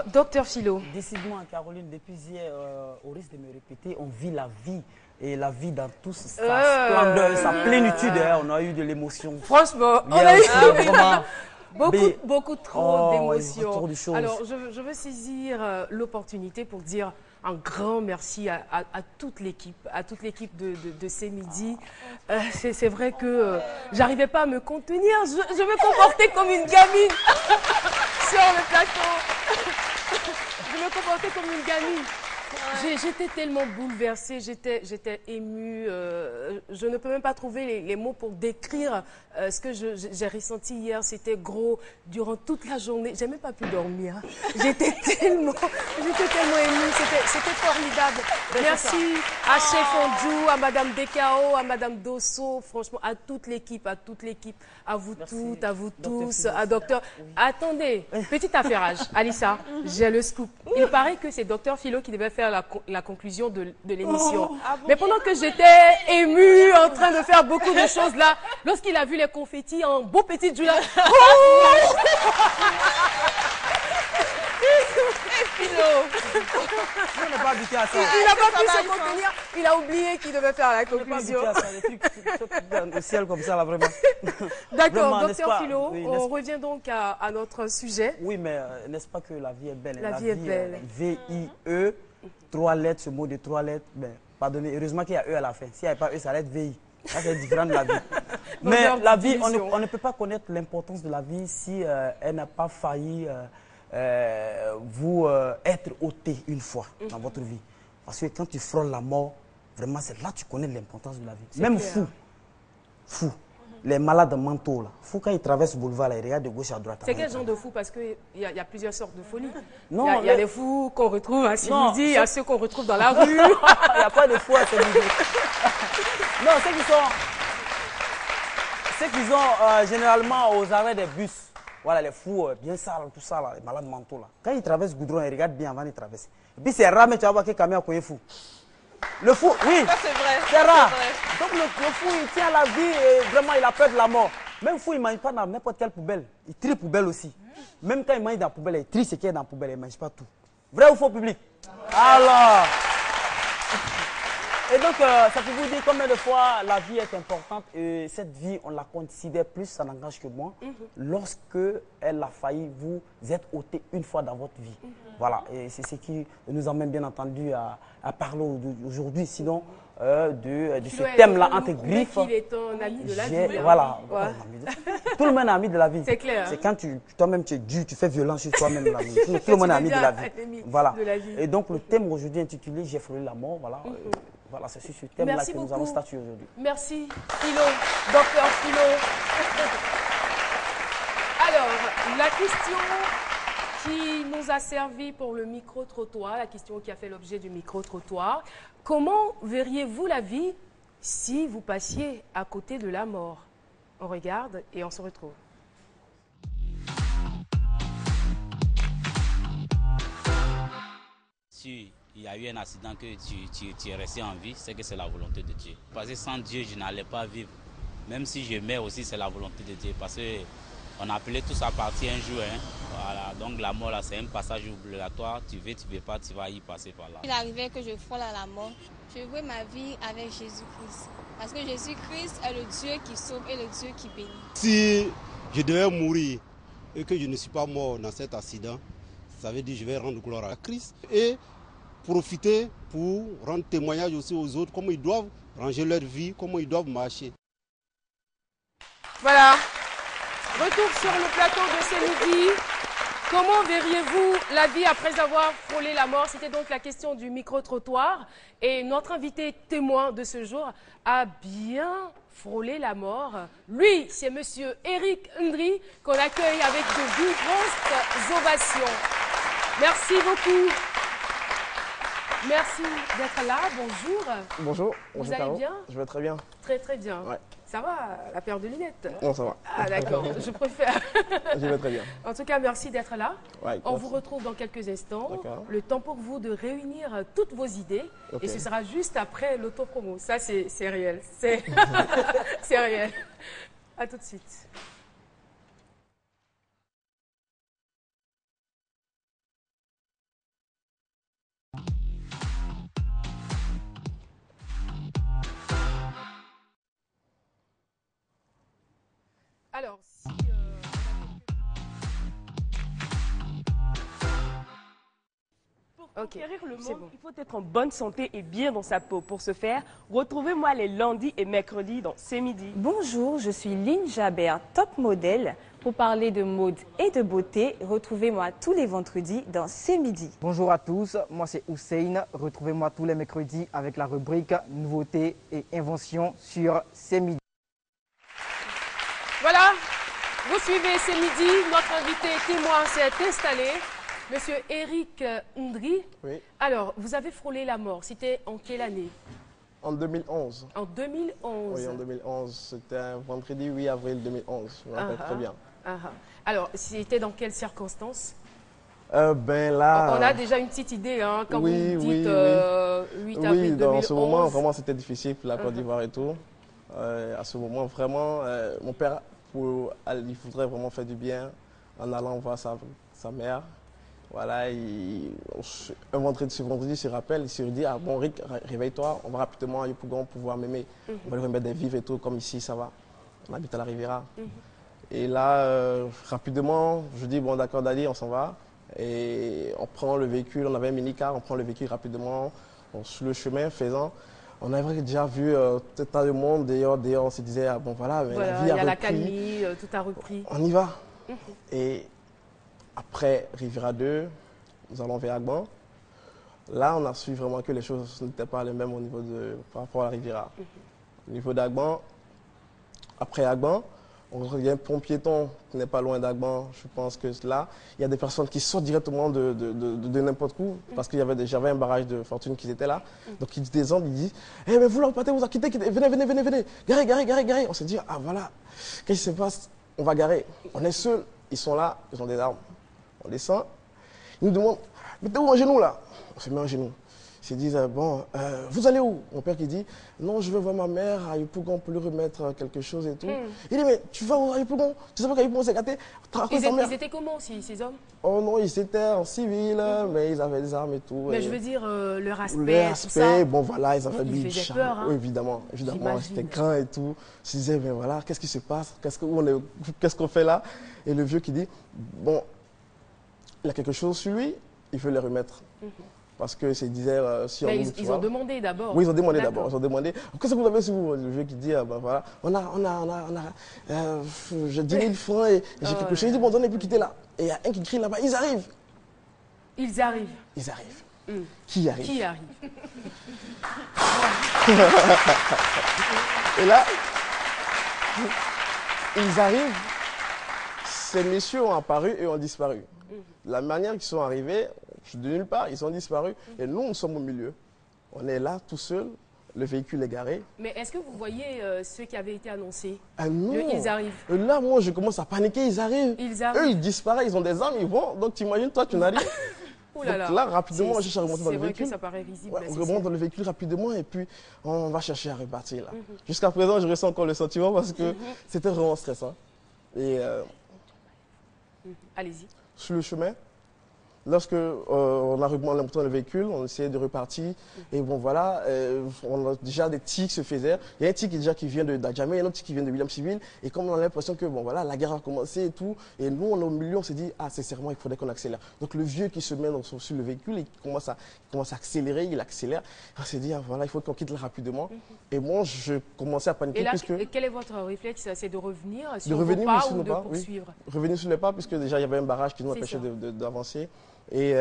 Docteur Philo. Décidément, Caroline, depuis hier, au risque de me répéter, on vit la vie. Et la vie dans toute sa splendeur, sa plénitude. On a eu de l'émotion. Franchement, on a eu beaucoup trop d'émotions. Alors, je veux saisir l'opportunité pour dire un grand merci à toute l'équipe, de ces midis. C'est vrai que j'arrivais pas à me contenir. Je me comportais comme une gamine sur le plateau. Je me comportais comme une gamine. J'étais tellement bouleversée, j'étais émue. Je ne peux même pas trouver les mots pour décrire ce que j'ai ressenti hier. C'était gros durant toute la journée. J'ai même pas pu dormir. J'étais tellement émue. C'était formidable. Merci à Chef Ondjou, à Madame Dekao, à Madame Dosso, franchement, à toute l'équipe, à vous toutes, à vous tous, à Docteur. Attendez, petit affairage, Alissa, j'ai le scoop. Il paraît que c'est Docteur Philo qui devait faire la conclusion de l'émission. Mais pendant que j'étais émue, en train de faire beaucoup de choses là, lorsqu'il a vu les confettis en beau petit Julia, Il n'a pas habitué à ça. Il n'a pas pu se contenir. Il a oublié qu'il devait faire la conclusion. Le ciel comme ça, là, vraiment. D'accord, Docteur Philo, oui, on revient donc à notre sujet. Oui, mais n'est-ce pas que la vie est belle? La vie est belle. V-I-E, 3 lettres, ce mot de 3 lettres. Ben, pardonnez, heureusement qu'il y a E à la fin. S'il n'y avait pas E, ça allait être VI. Ça, c'est différent de la vie. Mais la vie, on ne peut pas connaître l'importance de la vie si elle n'a pas failli vous être ôté une fois dans votre vie. Parce que quand tu frôles la mort, vraiment, c'est là que tu connais l'importance de la vie. Même clair. Fou. Les malades mentaux, là. Fou, quand ils traversent le boulevard, là, ils regardent de gauche à droite. C'est quel genre de fou? Parce qu'il y a plusieurs sortes de folies. Non, il y a les fous qu'on retrouve à Sylvie, il y a ceux qu'on retrouve dans la rue. Il n'y a pas de fous à Sylvie. Non, ceux qui sont généralement aux arrêts des bus. Voilà, les fous, bien sales, tout ça, là, les malades mentaux, là. Quand ils traversent le goudron, ils regardent bien avant de traverser. Et puis c'est rare, mais tu vas voir que camion est fou. Le fou, oui, c'est rare. Donc le fou, il tient la vie et vraiment, il a peur de la mort. Même fou, il ne mange pas dans n'importe quelle poubelle. Il trie poubelle aussi. Même quand il mange dans la poubelle, il trie ce qui est dans la poubelle, il ne mange pas tout. Vrai ou faux, public? Alors... Et donc, ça peut vous dire combien de fois la vie est importante et cette vie, on la considère plus, ça n'engage que moi, lorsque elle a failli vous être ôté une fois dans votre vie. Voilà, et c'est ce qui nous emmène bien entendu à parler aujourd'hui, sinon de ce thème-là entre griffes. Il est un ami de la vie. Voilà, tout le monde est ami de la vie. C'est clair. C'est quand toi-même tu es dur, tu fais violence sur toi-même. Tout le monde est ami de la vie. Voilà. Et donc le thème aujourd'hui intitulé J'ai frôlé la mort, voilà. Voilà, c'est sur ce thème-là que nous allons statuer aujourd'hui. Merci, Philo, Docteur Philo. Alors, la question qui nous a servi pour le micro-trottoir, la question qui a fait l'objet du micro-trottoir, comment verriez-vous la vie si vous passiez à côté de la mort? On regarde et on se retrouve. Si il y a eu un accident que tu es resté en vie, c'est que c'est la volonté de Dieu. Parce que sans Dieu, je n'allais pas vivre. Même si je meurs aussi, c'est la volonté de Dieu. Parce qu'on a appelé tout ça partir un jour. Hein. Voilà. Donc la mort, là, c'est un passage obligatoire. Tu veux pas, tu vas y passer par là. Il arrivait que je frôle à la mort. Je veux ma vie avec Jésus-Christ. Parce que Jésus-Christ est le Dieu qui sauve et le Dieu qui bénit. Si je devais mourir et que je ne suis pas mort dans cet accident, ça veut dire que je vais rendre gloire à Christ. Et profiter pour rendre témoignage aussi aux autres, comment ils doivent ranger leur vie, comment ils doivent marcher. Voilà, retour sur le plateau de ce midi. Comment verriez-vous la vie après avoir frôlé la mort? C'était donc la question du micro-trottoir. Et notre invité témoin de ce jour a bien frôlé la mort. Lui, c'est monsieur Eric Ndri, qu'on accueille avec de vivantes ovations. Merci beaucoup. Merci d'être là, bonjour. Bonjour. Vous allez bien? Je vais très bien. Très très bien. Ouais. Ça va, la paire de lunettes? Non, ça va. Ah d'accord, je préfère. Je vais très bien. En tout cas, merci d'être là. Ouais, on vous retrouve dans quelques instants. Le temps pour vous de réunir toutes vos idées. Okay. Et ce sera juste après l'autopromo. Ça, c'est réel. C'est réel. À tout de suite. Alors, si... Pour conquérir le monde, il faut être en bonne santé et bien dans sa peau. Pour ce faire, retrouvez-moi les lundis et mercredis dans C'est Midi. Bonjour, je suis Lynn Jabert, top modèle. Pour parler de mode et de beauté, retrouvez-moi tous les vendredis dans C'est Midi. Bonjour à tous, moi c'est Hussein. Retrouvez-moi tous les mercredis avec la rubrique Nouveautés et Inventions sur C'est Midi. Voilà, vous suivez C'est Midi. Notre invité témoin s'est installé. Monsieur Eric Ndri, oui. Alors, vous avez frôlé la mort. C'était en quelle année? En 2011. En 2011. Oui, en 2011. C'était un vendredi 8 avril 2011. Je me rappelle très bien. Alors, c'était dans quelles circonstances? Ben là... On a déjà une petite idée, hein, quand oui, vous dites 8 Oui, avril 2011. dans ce moment, vraiment, c'était difficile pour la Côte d'Ivoire et tout. À ce moment, vraiment, mon père, il voudrait vraiment faire du bien en allant voir sa mère. Voilà, un vendredi, ce vendredi, il se rappelle, il se dit, ah bon Rick, réveille-toi, on va rapidement à Yopougon pouvoir m'aimer. On va lui remettre des vivres et tout, comme ici, ça va. On habite à la Riviera. Et là, rapidement, je dis, bon d'accord Dali, on s'en va. Et on prend le véhicule, on avait un mini-car, on prend le véhicule rapidement, sur le chemin faisant. On avait déjà vu tout un tas de monde, d'ailleurs, on se disait, ah bon voilà, mais la vie a repris. Il y a la calmie, tout a repris. On y va. Et après Riviera 2, nous allons vers Agban. Là, on a su vraiment que les choses n'étaient pas les mêmes par rapport à la Riviera. Au niveau d'Agban, après Agban, on revient pour un piéton qui n'est pas loin d'Agban. Je pense que là, il y a des personnes qui sortent directement de n'importe où parce qu'il y avait un barrage de fortune qui était là. Donc ils descendent, ils disent hey, mais vous là, partez, vous quittez, venez, garez. On se dit, ah voilà, qu'est-ce qui se passe? On va garer. On est seuls, ils sont là, ils ont des armes. On descend, ils nous demandent, mettez-vous en genou là. On se met en genou. Ils se disent, bon, vous allez où? Mon père qui dit, non, je vais voir ma mère à Yopougon pour lui remettre quelque chose et tout. Il dit, mais tu vas où à Yopougon? Tu sais pas qu'à Yopougon c'est gâté? Ils étaient comment ces hommes? Oh non, ils étaient en civil, mais ils avaient des armes et tout. Mais je veux dire, leur aspect, leur tout ça. Bon voilà, ils avaient mis du peur, hein. Oui, évidemment, c'était grand et tout. Je se disais, mais voilà, qu'est-ce qui se passe? Qu'est-ce qu'on fait là? Et le vieux qui dit, bon, il a quelque chose sur lui, il veut les remettre. Parce que se disait, si mais on ils ont demandé d'abord. Oui, ils ont demandé d'abord. Ils ont demandé, qu'est-ce que vous avez sur vous? Le vieux qui dit, ben voilà, on a j'ai 10 000 francs et j'ai quelque chose. Il dit, bon, donnez plus quitter là. Et il y a un qui crie là-bas, ils arrivent. Ils arrivent. Ils arrivent. Qui arrive? Qui arrive? Et là, ils arrivent. Ces messieurs ont apparu et ont disparu. La manière qu'ils sont arrivés, de nulle part, ils ont disparu. Et nous sommes au milieu. On est là, tout seul. Le véhicule est garé. Mais est-ce que vous voyez ceux qui avaient été annoncés? Non. Ils arrivent. Là, moi, je commence à paniquer. Ils arrivent. Eux, ils disparaissent. Ils ont des armes. Ils vont. Donc, t'imagines, toi, tu n'arrives. Donc là, rapidement, on cherche à remonter dans le véhicule. C'est vrai que ça paraît visible. Ouais, on remonte dans le véhicule rapidement et puis on va chercher à repartir là. Jusqu'à présent, je ressens encore le sentiment parce que c'était vraiment stressant. Et allez-y. Sur le chemin, lorsque on a remonté dans le véhicule, on essayait de repartir. Et bon, voilà, on a déjà des tirs qui se faisaient. Il y a un tir qui vient d'Adjamé, un autre tir qui vient de William Civil. Et comme on a l'impression que bon, voilà, la guerre a commencé et tout, et nous, on est au milieu, on s'est dit, ah, sincèrement, il faudrait qu'on accélère. Donc le vieux qui se met sur le véhicule et qui commence à accélérer, il accélère. On s'est dit, ah, voilà, il faut qu'on quitte là rapidement. Et moi, je commençais à paniquer. Et là, quel est votre réflexe? C'est de revenir sur le pas ou de poursuivre? Oui. Revenir sur les pas, puisque déjà, il y avait un barrage qui nous empêchait d'avancer. Et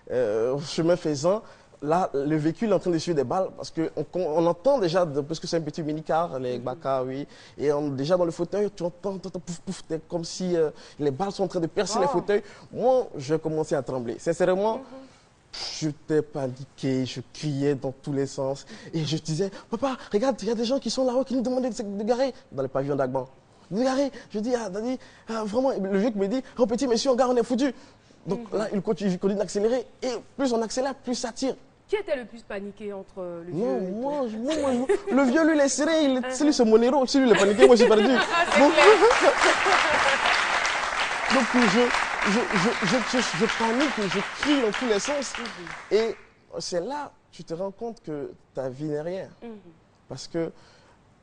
chemin faisant, là, le véhicule est en train de suivre des balles parce qu'on entend déjà, parce que c'est un petit mini-car, les Baka, oui. Et déjà dans le fauteuil, tu entends pouf, pouf, comme si les balles sont en train de percer les fauteuils. Moi, j'ai commencé à trembler. Sincèrement, j'étais paniqué, je criais dans tous les sens. Et je disais, papa, regarde, il y a des gens qui sont là-haut qui nous demandent de garer dans le pavillon d'Agban. De garer. Je dis, vraiment, le vieux qui me dit, oh petit monsieur, on gare, on est foutu. Donc là, il continue d'accélérer et plus on accélère, plus ça tire. Qui était le plus paniqué entre le vieux et moi, le vieux, lui, il est serré, c'est lui, c'est Monero, c'est lui, il est paniqué, moi, j'ai perdu. Donc je panique, je crie dans tous les sens. Et c'est là que tu te rends compte que ta vie n'est rien. Parce que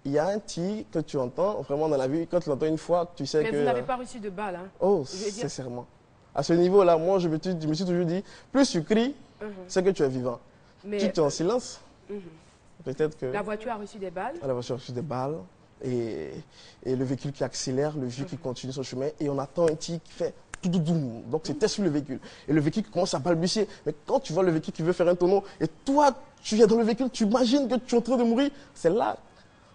il y a un tir que tu entends vraiment dans la vie. Quand tu l'entends une fois, tu sais que... Mais vous n'avez pas reçu de balle, hein? Oh, sincèrement. À ce niveau-là, moi, je me suis toujours dit, plus tu cries, c'est que tu es vivant. Mais... Tu es en silence. Peut-être que... La voiture a reçu des balles? La voiture a reçu des balles. Et le véhicule qui accélère, le véhicule qui continue son chemin. Et on attend un tir qui fait... Donc c'était sur le véhicule. Et le véhicule commence à balbutier. Mais quand tu vois le véhicule qui veut faire un tonneau, et toi, tu es dans le véhicule, tu imagines que tu es en train de mourir, c'est là,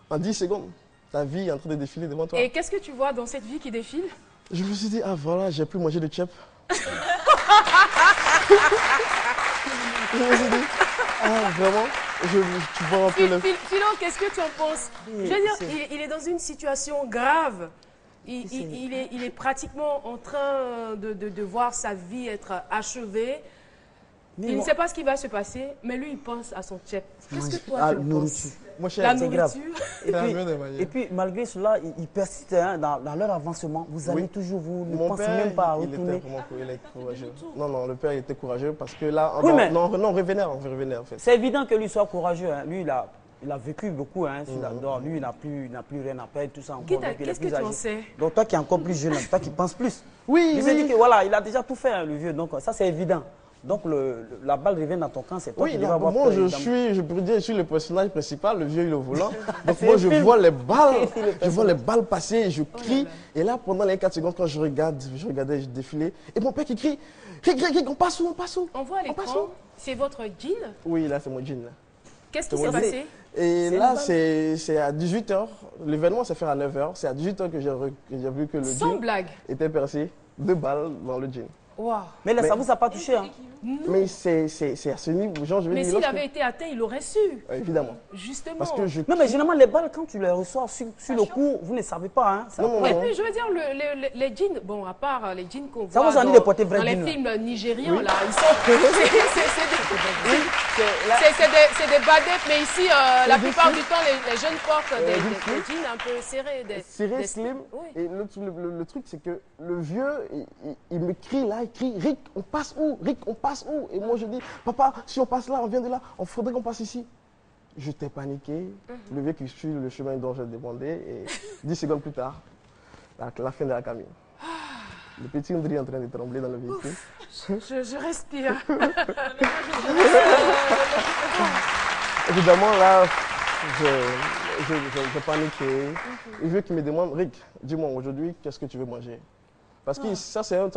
en 10 secondes, ta vie est en train de défiler devant toi. Et qu'est-ce que tu vois dans cette vie qui défile? Je me suis dit, ah voilà, j'ai plus mangé de tchèp. Je me suis dit, ah vraiment, tu vois un peu le... Philo, qu'est-ce que tu en penses? Je veux dire, il est dans une situation grave. Il est pratiquement en train de voir sa vie être achevée. Il ne sait pas ce qui va se passer, mais lui, il pense à son tchèp. Qu'est-ce que toi, tu penses? La nourriture. Et puis, malgré cela, ils persistent dans leur avancement. Vous allez toujours, vous ne pensez même pas à retourner. Il était courageux. Non, le père il était courageux parce que là, on revenait en fait. C'est évident que lui soit courageux. Hein. Lui, il a vécu beaucoup, hein, lui, il n'a plus rien à perdre, tout ça. Qu'est-ce que tu en sais? Donc toi qui es encore plus jeune, toi qui penses plus. Oui, il s'est dit que voilà, il a déjà tout fait, hein, le vieux, donc ça c'est évident. Donc la balle revient dans ton camp, c'est toi qui devrais avoir peur. Moi je peux dire, je suis le personnage principal, le vieux il est au volant. Donc moi je vois les balles, passer, je crie. Et là pendant les 4 secondes quand je regardais, je défilais. Et mon père qui crie, on passe où? On voit à l'écran, c'est votre jean? Oui, là c'est mon jean. Qu'est-ce qui s'est passé? Et là, c'est à 18h. L'événement s'est fait à 9h. C'est à 18h que j'ai vu que le jean était percé. 2 balles dans le jean. Wow. Mais ça vous a pas touché, hein? Mais c'est à ce niveau. Mais s'il avait été atteint, il aurait su. Évidemment. Justement. Parce que non, mais généralement, les balles, quand tu les reçois sur le coup, vous ne savez pas. Hein, et puis, je veux dire, les jeans, bon, à part les jeans qu'on voit ça vous en dit de porter dans les films nigérians, là, ils sont... c'est des badettes, mais ici, la plupart du temps, les jeunes portent des jeans un peu serrés. Serrés, slim. Et le truc, c'est que le vieux, il me crie là, il crie, Rick, on passe où? Rick, on passe où? Et moi je dis, papa, si on passe là, on vient de là, on faudrait qu'on passe ici. J'étais paniqué, le vieux qui suit le chemin dont j'ai demandé, et 10 secondes plus tard, la fin de la cabine. Le petit André est en train de trembler dans le véhicule. Je respire. Évidemment, là, j'ai paniqué. Le vieux qui me demande, Rick, dis-moi aujourd'hui, qu'est-ce que tu veux manger? Parce que ça, c'est une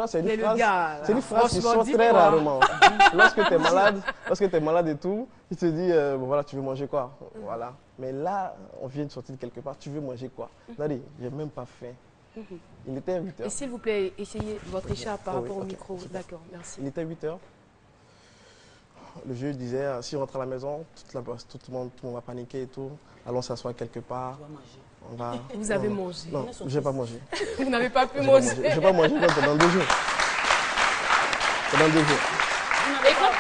phrase qui sort très rarement. Lorsque tu es malade et tout, il te dit, voilà, tu veux manger quoi? Voilà. Mais là, on vient de sortir de quelque part, tu veux manger quoi? Nari, j'ai même pas faim. Il était 8h. Et s'il vous plaît, essayez votre écharpe par rapport au micro. D'accord, merci. Il était 8h. Le vieux disait, si on rentre à la maison, tout le monde va paniquer et tout. Allons s'asseoir quelque part. Vous avez mangé? Non, je n'ai pas mangé. Vous n'avez pas pu manger? Je n'ai pas mangé pendant 2 jours. Pendant 2 jours. Et quand...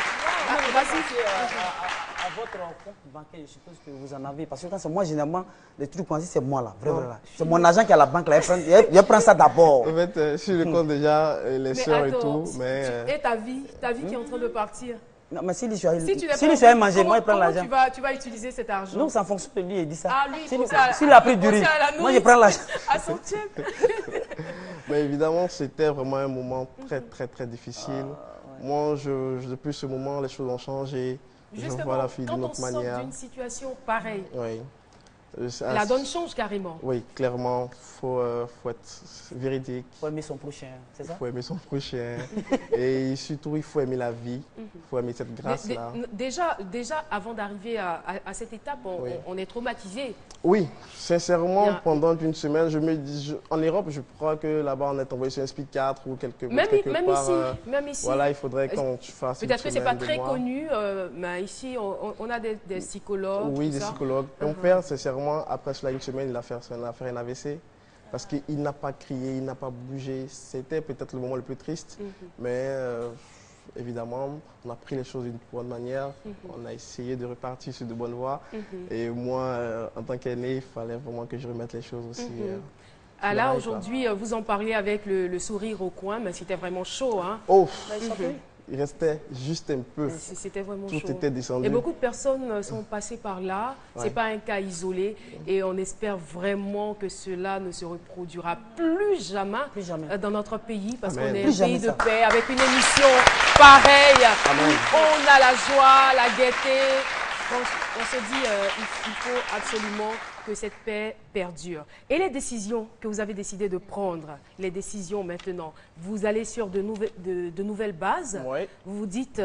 À votre compte bancaire, je suppose que vous en avez. Parce que quand c'est moi, généralement, les trucs qu'on dit, c'est moi là. Vraiment. C'est mon agent qui est à la banque là. Il prend ça d'abord. En fait, sur le compte déjà, les soeurs et tout. Et ta vie qui est en train de partir? Non, mais si lui soit manger, moi, il prend l'argent. Tu vas utiliser cet argent? Non, c'est en fonction de lui, il dit ça. Ah, lui, s'il a pris du riz, moi, je prends l'argent. À son tchèp. Mais évidemment, c'était vraiment un moment très difficile. Moi, depuis ce moment, les choses ont changé. Justement, je vois la fille d'une autre manière. Quand on sort d'une situation pareille, oui. La donne change carrément. Oui, clairement, faut être véridique. Il faut aimer son prochain, c'est ça? Il faut aimer son prochain. Et surtout, il faut aimer la vie. Il faut aimer cette grâce-là. Déjà, avant d'arriver à cette étape, on est traumatisé. Oui, sincèrement, pendant une semaine, je me dis, en Europe, je crois que là-bas, on est envoyé sur un speed 4 ou quelque part. Même ici. Voilà, il faudrait qu'on fasse une semaine. Peut-être que ce n'est pas très connu, mais ici, on a des psychologues. Oui, des psychologues. Mon père, sincèrement, après cela, une semaine, il a fait un AVC. Parce qu'il n'a pas crié, il n'a pas bougé. C'était peut-être le moment le plus triste. Mais évidemment, on a pris les choses d'une bonne manière. On a essayé de repartir sur de bonnes voies. Et moi, en tant qu'aîné, il fallait vraiment que je remette les choses aussi. Là, aujourd'hui, vous en parlez avec le sourire au coin, mais c'était vraiment chaud. Hein? Oh, il restait juste un peu. C'était vraiment chaud. Tout était descendu. Et beaucoup de personnes sont passées par là. Ce n'est pas un cas isolé. Et on espère vraiment que cela ne se reproduira plus jamais dans notre pays. Parce qu'on est un pays de paix avec une émission pareille. On a la joie, la gaieté. On se dit il faut absolument que cette paix perdure. Et les décisions que vous avez décidé de prendre, les décisions maintenant, vous allez sur de nouvelles bases. Vous vous dites,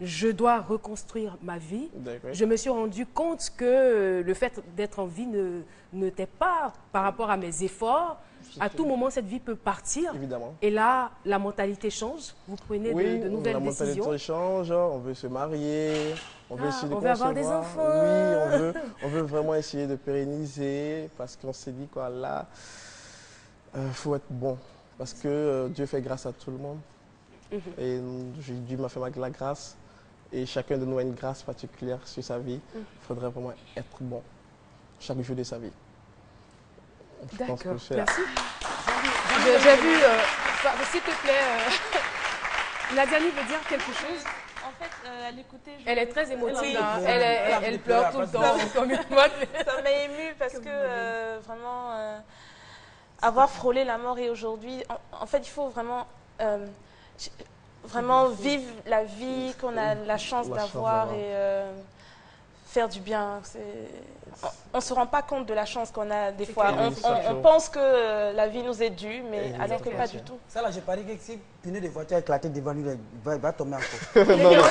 je dois reconstruire ma vie. Je me suis rendu compte que le fait d'être en vie n'était pas par rapport à mes efforts. À tout moment, cette vie peut partir. Évidemment. Et là, la mentalité change. Vous prenez de nouvelles décisions. La mentalité change. On veut se marier. On veut essayer de veut avoir des enfants. Oui, on veut vraiment essayer de pérenniser. Parce qu'on s'est dit, quoi, là, faut être bon. Parce que Dieu fait grâce à tout le monde. Et Dieu m'a fait la grâce. Et chacun de nous a une grâce particulière sur sa vie. Il faudrait vraiment être bon chaque jour de sa vie. D'accord, merci. J'ai vu, s'il te plaît, Nadiani veut dire quelque chose. En fait, elle écoutait. Elle est très émotive, elle pleure tout le temps. Comme une mode. Ça m'a émue parce que vraiment, avoir frôlé la mort et aujourd'hui, en fait, il faut vraiment vivre la vie qu'on a la chance d'avoir et faire du bien. On ne se rend pas compte de la chance qu'on a des fois. On pense que la vie nous est due, mais alors que pas du tout. Ça là, j'ai parié que si pneu de voiture éclaté devant lui, il va tomber encore. Non,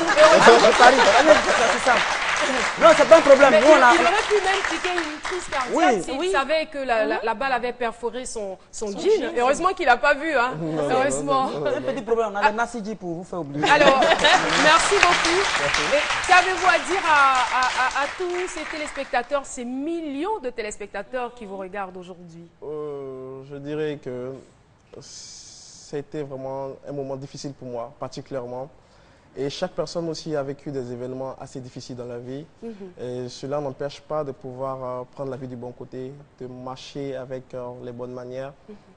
c'est ça. Non, c'est pas un problème. Mais il aurait pu même piquer une crise cardiaque s'il savait que la balle avait perforé son jean. Heureusement qu'il n'a pas vu. Hein. Heureusement. Un petit problème, on a le Nassidji pour vous faire oublier. Alors, merci beaucoup. Qu'avez-vous à dire à tous ces téléspectateurs, ces millions de téléspectateurs qui vous regardent aujourd'hui? Je dirais que c'était vraiment un moment difficile pour moi, particulièrement. Et chaque personne aussi a vécu des événements assez difficiles dans la vie. Et cela n'empêche pas de pouvoir prendre la vie du bon côté, de marcher avec les bonnes manières,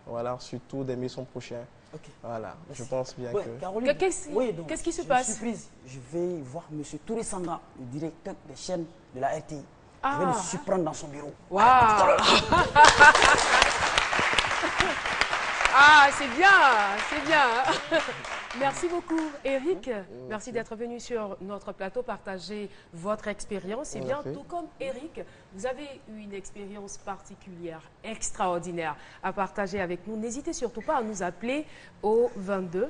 voilà, surtout d'aimer son prochain. Voilà, je pense bien que... Caroline, qu'est-ce qui se passe? Surprise, je vais voir M. Touré Sandra, le directeur des chaînes de la RTI. Je vais le surprendre dans son bureau. Waouh. Ah, c'est bien, c'est bien. Merci beaucoup, Eric. Merci d'être venu sur notre plateau partager votre expérience. C'est bien, tout comme Eric, vous avez eu une expérience particulière, extraordinaire à partager avec nous. N'hésitez surtout pas à nous appeler au 22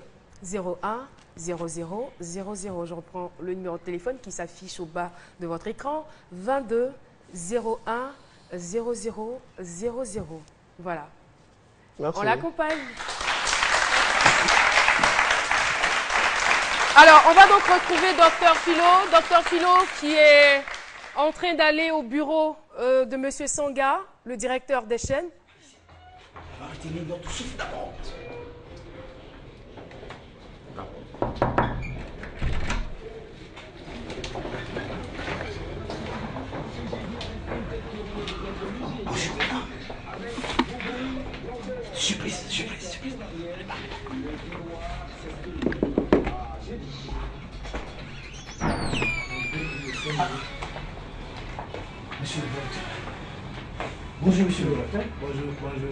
01 00 00. Je reprends le numéro de téléphone qui s'affiche au bas de votre écran. 22 01 00 00. Voilà. Merci. On l'accompagne. Alors, on va donc retrouver Dr Philo. Dr Philo qui est en train d'aller au bureau de M. Sanga, le directeur des chaînes. Retenez notre souffle d'abord. Surprise. Monsieur le directeur. Bonjour, monsieur le directeur. Bonjour.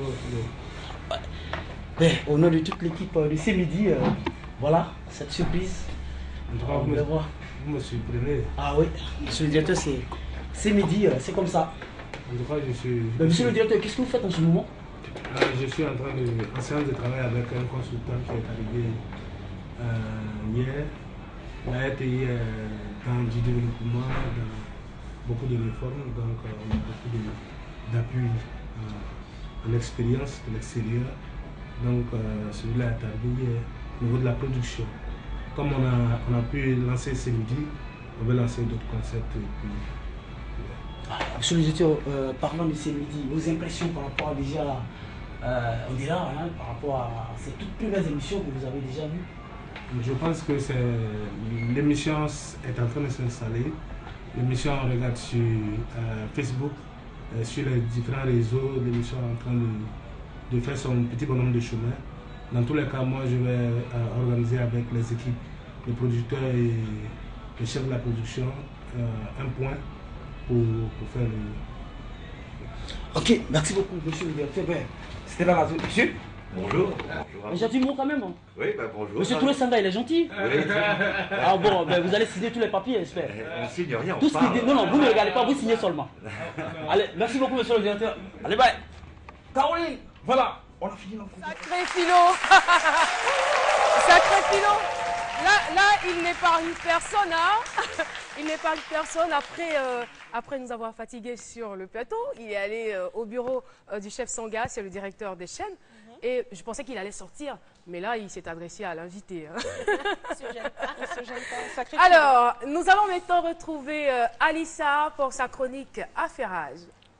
Au nom de toute l'équipe de ce midi, voilà, cette surprise. Vous me surprenez. Ah oui, monsieur le directeur, c'est midi, c'est comme ça. En tout cas, je suis... Monsieur le directeur, qu'est-ce que vous faites en ce moment? Je suis en séance de travail avec un consultant qui est arrivé hier. La RTI est dans du développement, dans beaucoup de réformes, donc on a beaucoup d'appui en expérience de l'extérieur. Donc celui-là est arrivé hier au niveau de la production. Comme on a pu lancer ce midi, on va lancer d'autres concepts. Monsieur le directeur, parlons de ce midi, vos impressions par rapport à déjà, par rapport à ces toutes premières émissions que vous avez déjà vues? Je pense que l'émission est en train de s'installer. L'émission, on regarde sur Facebook, sur les différents réseaux, l'émission est en train de faire son petit bonhomme de chemin. Dans tous les cas, moi, je vais organiser avec les équipes le producteur et le chef de la production un point pour faire le... Ok, merci beaucoup, monsieur le directeur. C'était pas grave. Monsieur? Bonjour. Un gentil mot quand même. Hein. Oui, bah bonjour. Monsieur Touré Sanga, il est gentil. Oui. Ah bon, ben, vous allez signer tous les papiers, j'espère. On signe rien, tout ce qui... Non, non, vous ne regardez pas, vous signez seulement. Allez, merci beaucoup, monsieur le directeur. Allez, bye. Caroline, voilà, on a fini l'entrevue. Sacré Philo. Sacré Philo. Là, il n'épargne personne. Hein. Il n'épargne personne. Après nous avoir fatigués sur le plateau, il est allé au bureau du chef Sanga, c'est le directeur des chaînes. Et je pensais qu'il allait sortir, mais là, il s'est adressé à l'invité. Hein. Il se gêne pas. Alors, nous allons maintenant retrouver Alissa pour sa chronique Affairage.